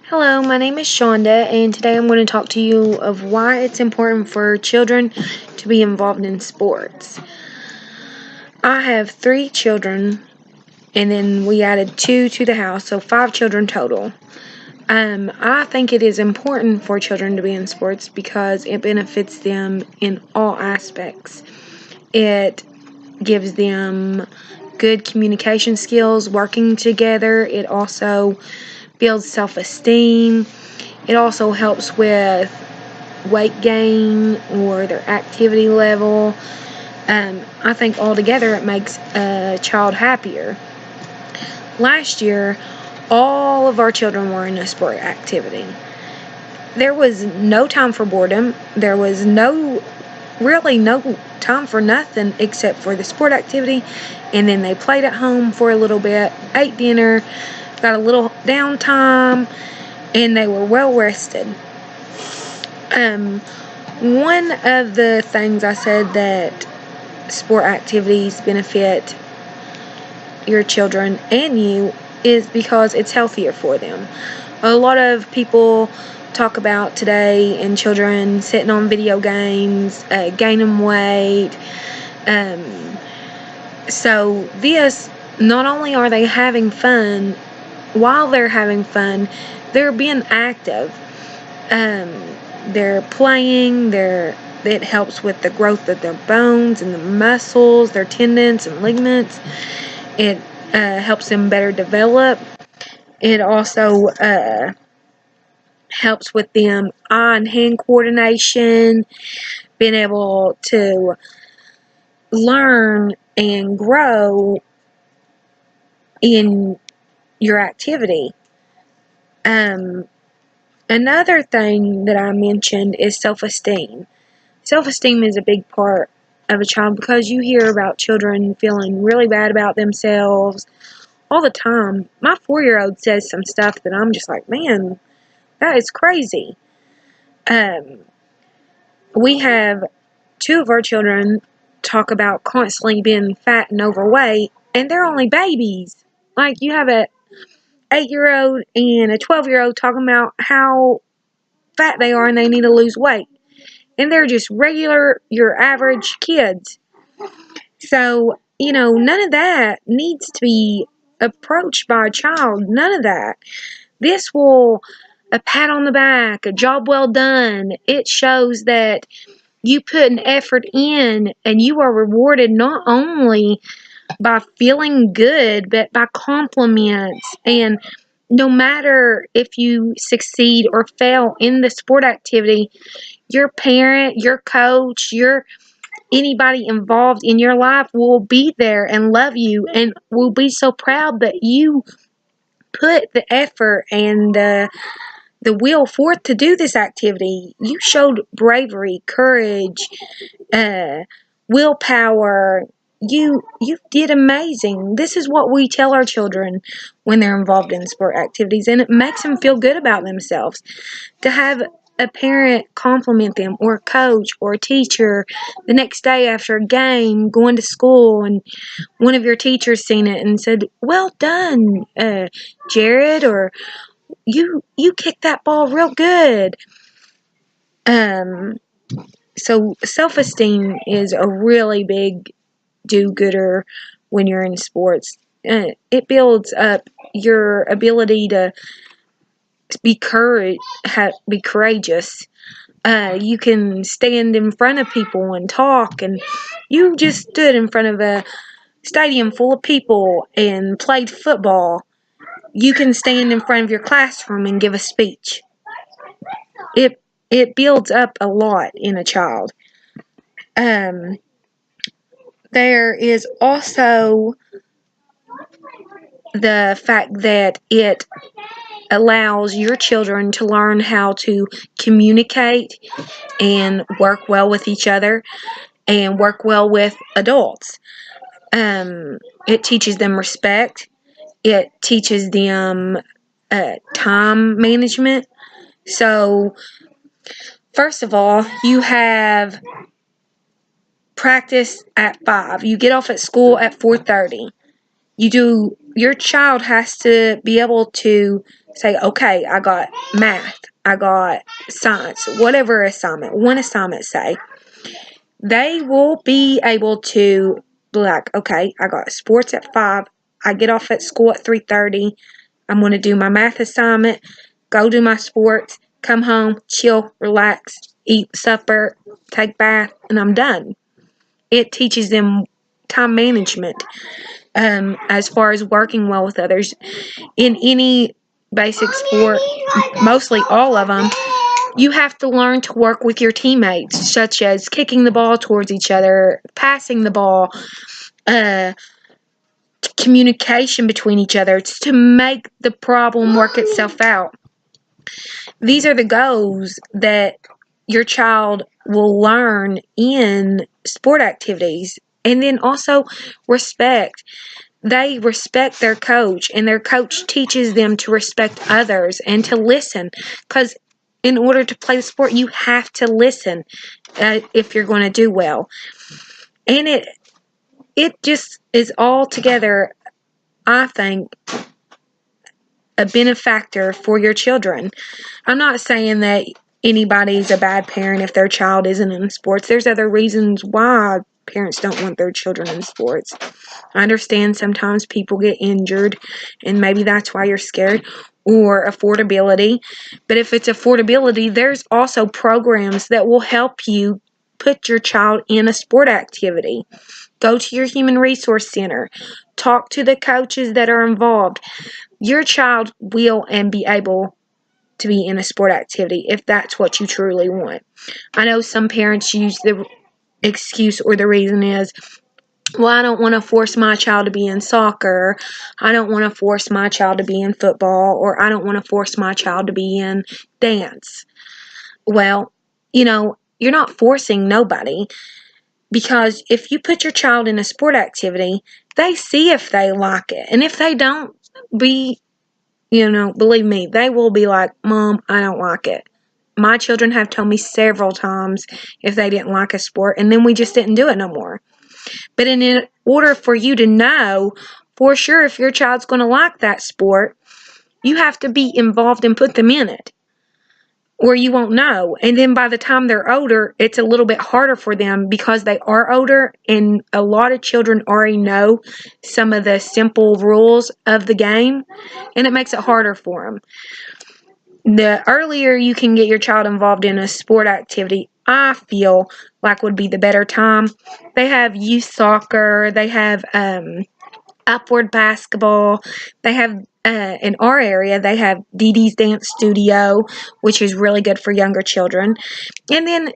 Hello, my name is Shonda, and today I'm going to talk to you of why it's important for children to be involved in sports. I have 3 children, and then we added 2 to the house, so 5 children total. I think it is important for children to be in sports because it benefits them in all aspects. It gives them good communication skills, working together. It also builds self-esteem. It also helps with weight gain or their activity level. I think altogether it makes a child happier. Last year, all of our children were in a sport activity. There was no time for boredom. There was really no time for nothing except for the sport activity. And then they played at home for a little bit, ate dinner, got a little downtime, and they were well rested. One of the things I said that sport activities benefit your children and you is because it's healthier for them. A lot of people talk about today and children sitting on video games, gaining weight. So this, not only are they having fun, while they're having fun, they're being active. They're playing, it helps with the growth of their bones and the muscles, their tendons and ligaments. It helps them better develop. It also helps with them eye and hand coordination, being able to learn and grow in your activity. Another thing that I mentioned is self-esteem. Self-esteem is a big part of a child because you hear about children feeling really bad about themselves all the time. My 4-year-old says some stuff that I'm just like, man, that is crazy. We have 2 of our children talk about constantly being fat and overweight, and they're only babies. Like, you have a 8-year-old and a 12-year-old talking about how fat they are and they need to lose weight. And they're just regular, your average kids. So, none of that needs to be approached by a child. None of that. This will, a pat on the back, a job well done. It shows that you put an effort in and you are rewarded not only by feeling good, but by compliments. And no matter if you succeed or fail in the sport activity, your parent, your coach, anybody involved in your life will be there and love you and will be so proud that you put the effort and the will forth to do this activity. You showed bravery, courage, willpower. You did amazing. This is what we tell our children when they're involved in sport activities, and it makes them feel good about themselves. To have a parent compliment them, or a coach, or a teacher, the next day after a game, going to school, and one of your teachers seen it and said, "Well done, Jared," or "You kicked that ball real good." So self-esteem is a really big do-gooder when you're in sports. It builds up your ability to be courageous. You can stand in front of people and talk, and you just stood in front of a stadium full of people and played football. You can stand in front of your classroom and give a speech. It builds up a lot in a child. There is also the fact that it allows your children to learn how to communicate and work well with each other and work well with adults. It teaches them respect. It teaches them time management. So, first of all, you have practice at 5. You get off at school at 4:30. your child has to be able to say, okay, I got math, I got science, whatever assignment, one assignment, say. They will be able to be like, okay, I got sports at 5, I get off at school at 3:30, I'm going to do my math assignment, go do my sports, come home, chill, relax, eat supper, take bath, and I'm done. It teaches them time management, as far as working well with others. In any basic sport, mostly all of them, you have to learn to work with your teammates, such as kicking the ball towards each other, passing the ball, communication between each other to make the problem work itself out. These are the goals that your child will learn in sport activities. And then also respect. They respect their coach, and their coach teaches them to respect others and to listen. Because in order to play the sport, you have to listen if you're going to do well. And it just is all together, I think, a benefactor for your children. I'm not saying that anybody's a bad parent if their child isn't in sports. There's other reasons why parents don't want their children in sports. I understand sometimes people get injured, and maybe that's why you're scared, or affordability. But if it's affordability, there's also programs that will help you put your child in a sport activity. Go to your human resource center. Talk to the coaches that are involved. Your child will and be able to be in a sport activity if that's what you truly want. I know some parents use the excuse or the reason is, well, I don't want to force my child to be in soccer. I don't want to force my child to be in football, or I don't want to force my child to be in dance. Well, you're not forcing nobody, because if you put your child in a sport activity, they see if they like it. And if they don't, believe me, they will be like, Mom, I don't like it. My children have told me several times if they didn't like a sport, and then we just didn't do it no more. But in order for you to know for sure if your child's going to like that sport, you have to be involved and put them in it, or you won't know. And then by the time they're older, it's a little bit harder for them because they are older, and a lot of children already know some of the simple rules of the game, and it makes it harder for them. The earlier you can get your child involved in a sport activity, I feel like would be the better time. They have youth soccer, they have upward basketball, they have in our area they have Dee Dee's Dance Studio, which is really good for younger children. And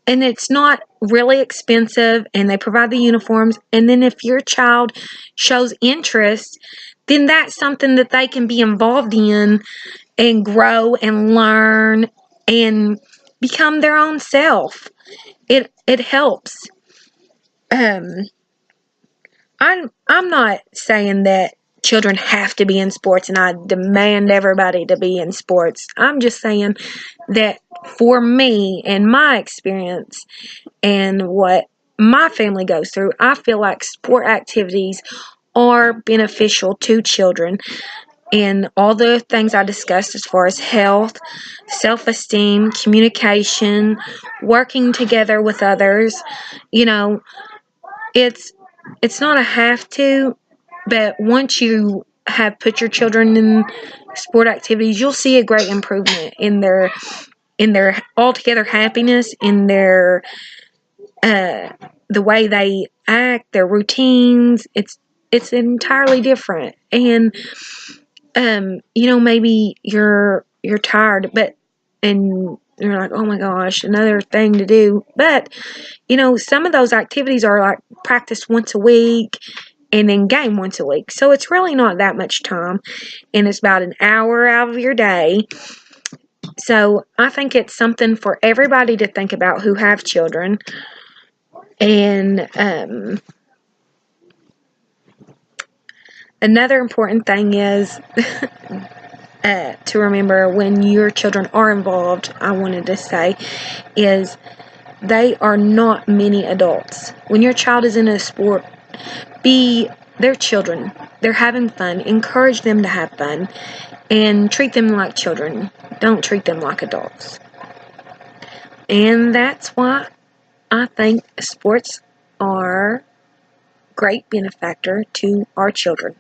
it's not really expensive, and they provide the uniforms. And then if your child shows interest, then that's something that they can be involved in and grow and learn and become their own self. It helps. I'm not saying that children have to be in sports and I demand everybody to be in sports. I'm just saying that for me and my experience and what my family goes through, I feel like sport activities are beneficial to children. And all the things I discussed as far as health, self-esteem, communication, working together with others, it's not a have to, but once you have put your children in sport activities, you'll see a great improvement in their altogether happiness, in their the way they act, their routines. It's entirely different. And maybe you're tired, and you're like, oh my gosh, another thing to do. But, some of those activities are like practice once a week and then game once a week. So it's really not that much time, and it's about an hour out of your day. So I think it's something for everybody to think about who have children. And another important thing is to remember when your children are involved, I wanted to say, is they are not mini adults. When your child is in a sport, be They're children. They're having fun. Encourage them to have fun and treat them like children. Don't treat them like adults. And that's why I think sports are a great benefactor to our children.